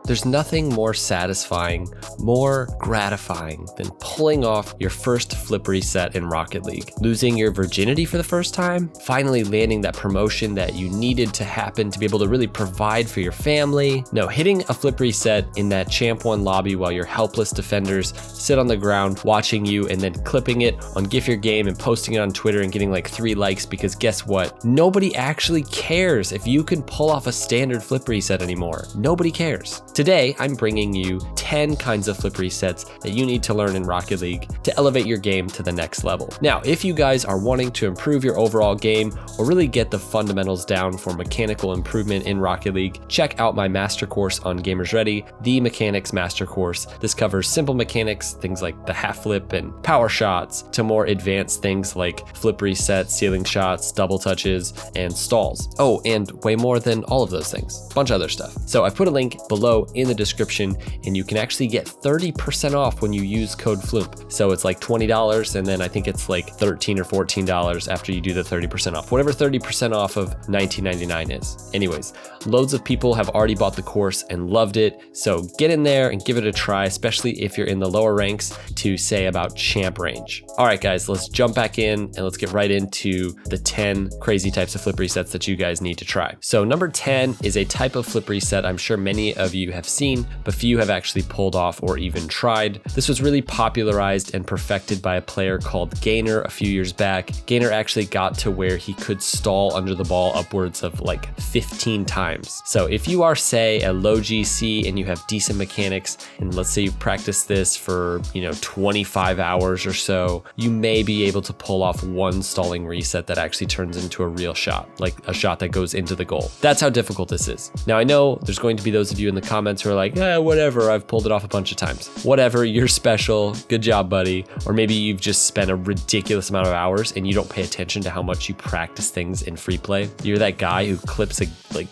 There's nothing more satisfying, more gratifying than pulling off your first flip reset in Rocket League. Losing your virginity for the first time, finally landing that promotion that you needed to happen to be able to really provide for your family. No, hitting a flip reset in that Champ 1 lobby while your helpless defenders sit on the ground watching you, and then clipping it on GIF Your Game and posting it on Twitter and getting like 3 likes, because guess what? Nobody actually cares if you can pull off a standard flip reset anymore. Nobody cares. Today, I'm bringing you 10 kinds of flip resets that you need to learn in Rocket League to elevate your game to the next level. Now, if you guys are wanting to improve your overall game or really get the fundamentals down for mechanical improvement in Rocket League, check out my master course on Gamers Ready, the Mechanics Master Course. This covers simple mechanics, things like the half flip and power shots, to more advanced things like flip reset, ceiling shots, double touches, and stalls. Oh, and way more than all of those things. Bunch of other stuff. So I've put a link below in the description, and you can actually get 30% off when you use code FLuuMP. So it's like $20, and then I think it's like $13 or $14 after you do the 30% off, whatever 30% off of $19.99 is. Anyways, loads of people have already bought the course and loved it, so get in there and give it a try, especially if you're in the lower ranks to say about champ range. All right, guys, let's jump back in and let's get right into the 10 crazy types of flip resets that you guys need to try. So number 10 is a type of flip reset I'm sure many of you have seen, but few have actually pulled off or even tried. This was really popularized and perfected by a player called Ganer a few years back. Ganer actually got to where he could stall under the ball upwards of like 15 times. So if you are, say, a low GC and you have decent mechanics, and let's say you've practiced this for, 25 hours or so, you may be able to pull off one stalling reset that actually turns into a real shot, like a shot that goes into the goal. That's how difficult this is. Now, I know there's going to be those of you in the comments who are like, whatever, I've pulled it off a bunch of times. Whatever, you're special, good job, buddy. Or maybe you've just spent a ridiculous amount of hours and you don't pay attention to how much you practice things in free play. You're that guy who clips a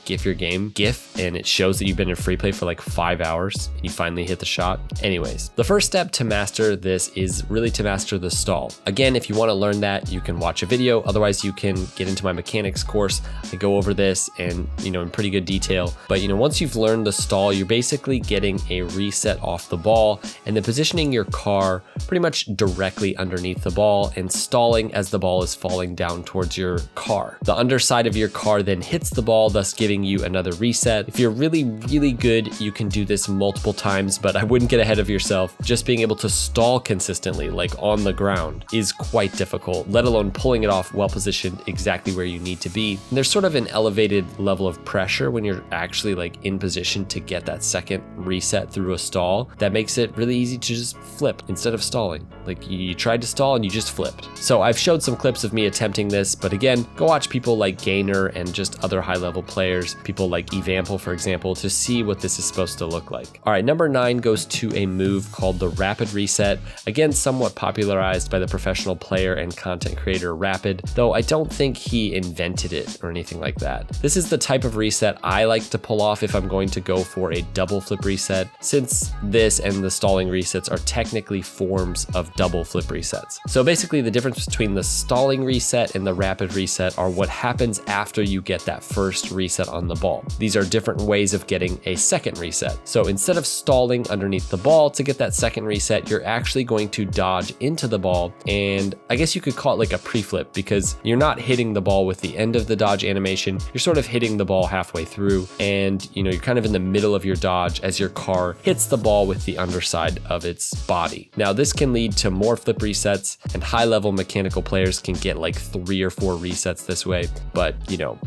GIF Your Game GIF and it shows that you've been in free play for like 5 hours and you finally hit the shot. Anyways, the first step to master this is really to master the stall. Again, if you want to learn that, you can watch a video. Otherwise, you can get into my mechanics course. I go over this and, in pretty good detail. But, once you've learned the stall, you're basically getting a reset off the ball and then positioning your car pretty much directly underneath the ball and stalling as the ball is falling down towards your car. The underside of your car then hits the ball, thus giving you another reset. If you're really, really good, you can do this multiple times, but I wouldn't get ahead of yourself. Just being able to stall consistently, like on the ground, is quite difficult, let alone pulling it off well positioned exactly where you need to be. And there's sort of an elevated level of pressure when you're actually in position to get that second reset through a stall that makes it really easy to just flip instead of stalling. Like you tried to stall and you just flipped. So I've showed some clips of me attempting this, but again, go watch people like Ganer and just other high level players, people like Evample, for example, to see what this is supposed to look like. All right, number 9 goes to a move called the Rapid Reset. Again, somewhat popularized by the professional player and content creator Rapid, though I don't think he invented it or anything like that. This is the type of reset I like to pull off if I'm going to go for a double flip reset, since this and the stalling resets are technically forms of double flip resets. So basically the difference between the stalling reset and the rapid reset are what happens after you get that first reset on the ball. These are different ways of getting a second reset. So instead of stalling underneath the ball to get that second reset, you're actually going to dodge into the ball, and I guess you could call it like a pre-flip, because you're not hitting the ball with the end of the dodge animation, you're sort of hitting the ball halfway through, and you're kind of in the middle of your dodge as your car hits the ball with the underside of its body. Now this can lead to more flip resets, and high level mechanical players can get like 3 or 4 resets this way, but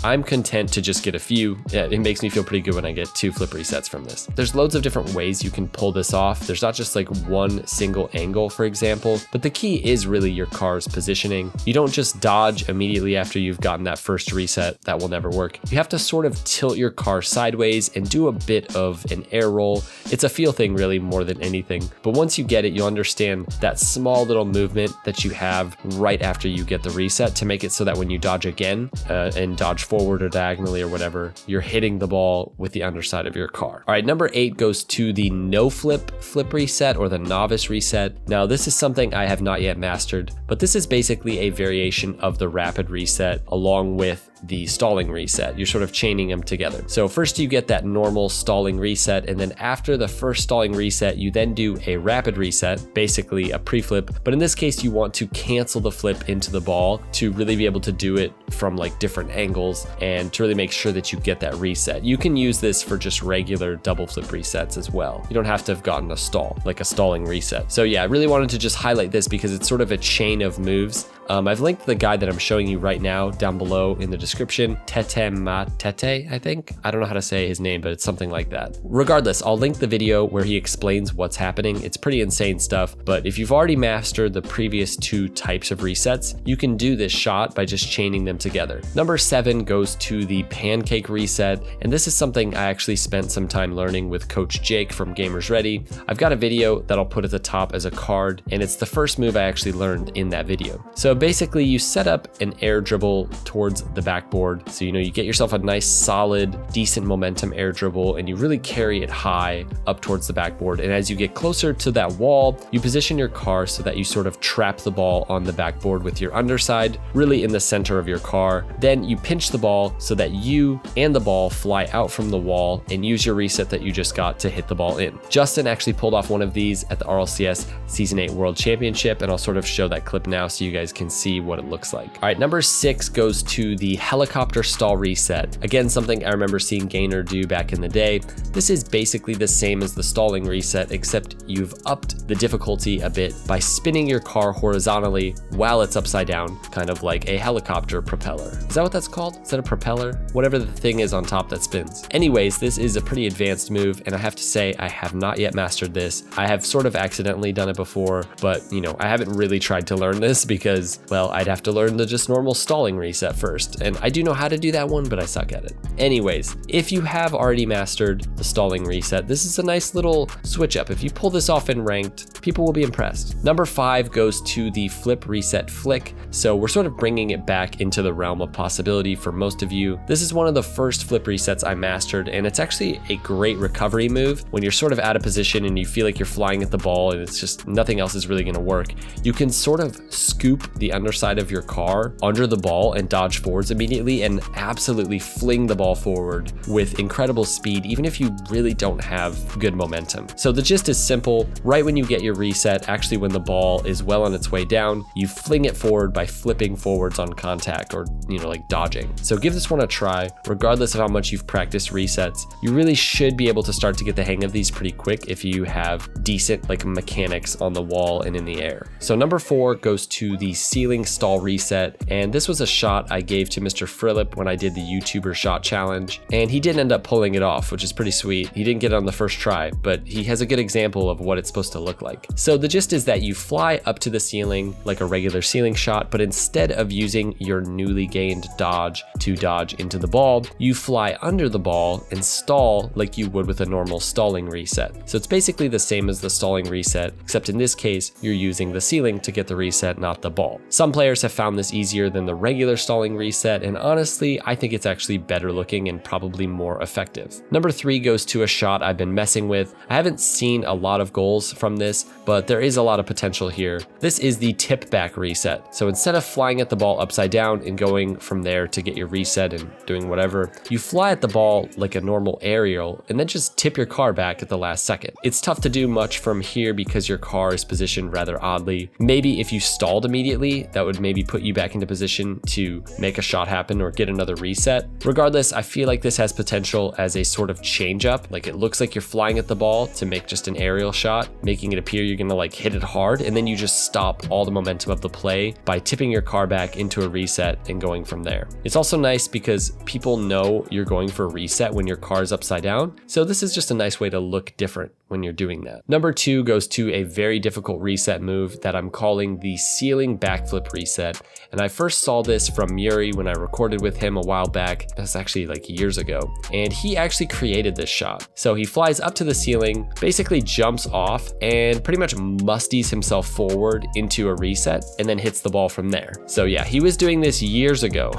I'm content to just get a few. It makes me feel pretty good when I get 2 flip resets from this. There's loads of different ways you can pull this off. There's not just like one single angle, for example, but the key is really your car's positioning. You don't just dodge immediately after you've gotten that first reset. That will never work. You have to sort of tilt your car sideways and do a bit of an air roll. It's a feel thing really more than anything, but once you get it, you'll understand that small little movement that you have right after you get the reset to make it so that when you dodge again and dodge forward or diagonally or whatever, you're hitting the ball with the underside of your car. All right, number 8 goes to the no flip reset, or the novice reset. Now this is something I have not yet mastered, but this is basically a variation of the rapid reset along with the stalling reset. You're sort of chaining them together. So first you get that normal stalling reset, and then after the first stalling reset, you then do a rapid reset, basically a pre-flip. But in this case, you want to cancel the flip into the ball to really be able to do it from like different angles and to really make sure that you get that reset. You can use this for just regular double flip resets as well. You don't have to have gotten a stall, like a stalling reset. So yeah, I really wanted to just highlight this because it's sort of a chain of moves. I've linked the guide that I'm showing you right now down below in the description. Tetematete, I think. I don't know how to say his name, but it's something like that. Regardless, I'll link the video where he explains what's happening. It's pretty insane stuff, but if you've already mastered the previous two types of resets, you can do this shot by just chaining them together. Number 7 goes to the Pancake Reset, and this is something I actually spent some time learning with Coach Jake from Gamers Ready. I've got a video that I'll put at the top as a card, and it's the first move I actually learned in that video. So basically you set up an air dribble towards the backboard. So, you get yourself a nice, solid, decent momentum air dribble, and you really carry it high up towards the backboard. And as you get closer to that wall, you position your car so that you sort of trap the ball on the backboard with your underside, really in the center of your car. Then you pinch the ball so that you and the ball fly out from the wall and use your reset that you just got to hit the ball in. Justin actually pulled off one of these at the RLCS Season 8 World Championship, and I'll sort of show that clip now so you guys can see what it looks like. All right, number 6 goes to the helicopter stall reset. Again, something I remember seeing Ganer do back in the day. This is basically the same as the stalling reset, except you've upped the difficulty a bit by spinning your car horizontally while it's upside down, kind of like a helicopter propeller. Is that what that's called? Is that a propeller? Whatever the thing is on top that spins. Anyways, this is a pretty advanced move, and I have to say I have not yet mastered this. I have sort of accidentally done it before, but I haven't really tried to learn this because, well, I'd have to learn the just normal stalling reset first, and I do know how to do that one, but I suck at it. Anyways, if you have already mastered the stalling reset, this is a nice little switch up. If you pull this off in ranked, people will be impressed. Number 5 goes to the flip reset flick. So we're sort of bringing it back into the realm of possibility for most of you. This is one of the first flip resets I mastered, and it's actually a great recovery move when you're sort of out of position and you feel like you're flying at the ball and it's just nothing else is really gonna work. You can sort of scoop the underside of your car under the ball and dodge forwards immediately and absolutely fling the ball forward with incredible speed, even if you really don't have good momentum. So the gist is simple. Right when you get your reset, actually when the ball is well on its way down, you fling it forward by flipping forwards on contact or, like dodging. So give this one a try. Regardless of how much you've practiced resets, you really should be able to start to get the hang of these pretty quick if you have decent mechanics on the wall and in the air. So number 4 goes to the ceiling stall reset, and this was a shot I gave to Mr. FLuuMP when I did the YouTuber shot challenge, and he did end up pulling it off, which is pretty sweet. He didn't get it on the first try, but he has a good example of what it's supposed to look like. So the gist is that you fly up to the ceiling like a regular ceiling shot, but instead of using your newly gained dodge to dodge into the ball, you fly under the ball and stall like you would with a normal stalling reset. So it's basically the same as the stalling reset, except in this case, you're using the ceiling to get the reset, not the ball. Some players have found this easier than the regular stalling reset, and honestly, I think it's actually better looking and probably more effective. Number 3 goes to a shot I've been messing with. I haven't seen a lot of goals from this, but there is a lot of potential here. This is the tip back reset. So instead of flying at the ball upside down and going from there to get your reset and doing whatever, you fly at the ball like a normal aerial and then just tip your car back at the last second. It's tough to do much from here because your car is positioned rather oddly. Maybe if you stalled immediately, that would maybe put you back into position to make a shot happen or get another reset. Regardless, I feel like this has potential as a sort of change up. Like it looks like you're flying at the ball to make just an aerial shot, making it appear you're gonna hit it hard, and then you just stop all the momentum of the play by tipping your car back into a reset and going from there. It's also nice because people know you're going for a reset when your car is upside down. So this is just a nice way to look different when you're doing that. Number 2 goes to a very difficult reset move that I'm calling the ceiling backflip reset. And I first saw this from Muri when I recorded with him a while back. That's actually years ago. And he actually created this shot. So he flies up to the ceiling, basically jumps off and pretty much musties himself forward into a reset and then hits the ball from there. So yeah, he was doing this years ago.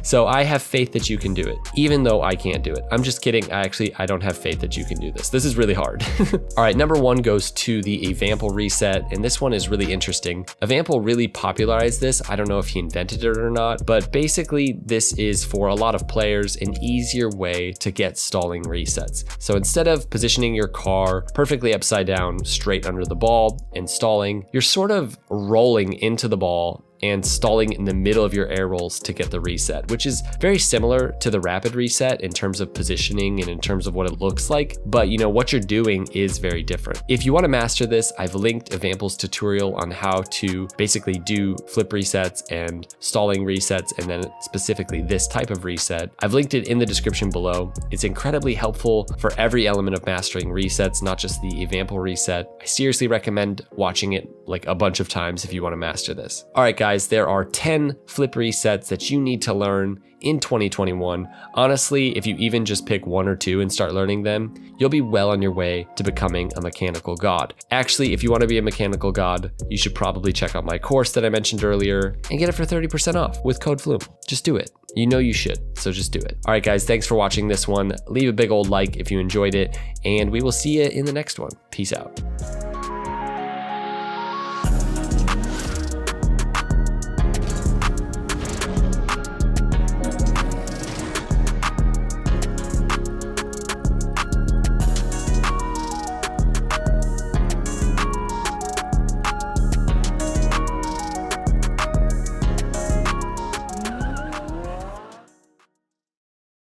So I have faith that you can do it, even though I can't do it. I'm just kidding. I don't have faith that you can do this. This is really hard. All right, number 1 goes to the Evample reset, and this one is really interesting. Evample really popularized this. I don't know if he invented it or not, but basically this is for a lot of players an easier way to get stalling resets. So instead of positioning your car perfectly upside down straight under the ball and stalling, you're sort of rolling into the ball and stalling in the middle of your air rolls to get the reset, which is very similar to the rapid reset in terms of positioning and in terms of what it looks like. But you know, what you're doing is very different. If you want to master this, I've linked Evample's tutorial on how to basically do flip resets and stalling resets, and then specifically this type of reset. I've linked it in the description below. It's incredibly helpful for every element of mastering resets, not just the Evample reset. I seriously recommend watching it like a bunch of times if you want to master this. All right, guys, there are 10 flip resets that you need to learn in 2021. Honestly, if you even just pick 1 or 2 and start learning them, you'll be well on your way to becoming a mechanical god. Actually, if you want to be a mechanical god, you should probably check out my course that I mentioned earlier and get it for 30% off with code FLuuMP. Just do it. You know you should, so just do it. All right, guys, thanks for watching this one. Leave a big old like if you enjoyed it, and we will see you in the next one. Peace out.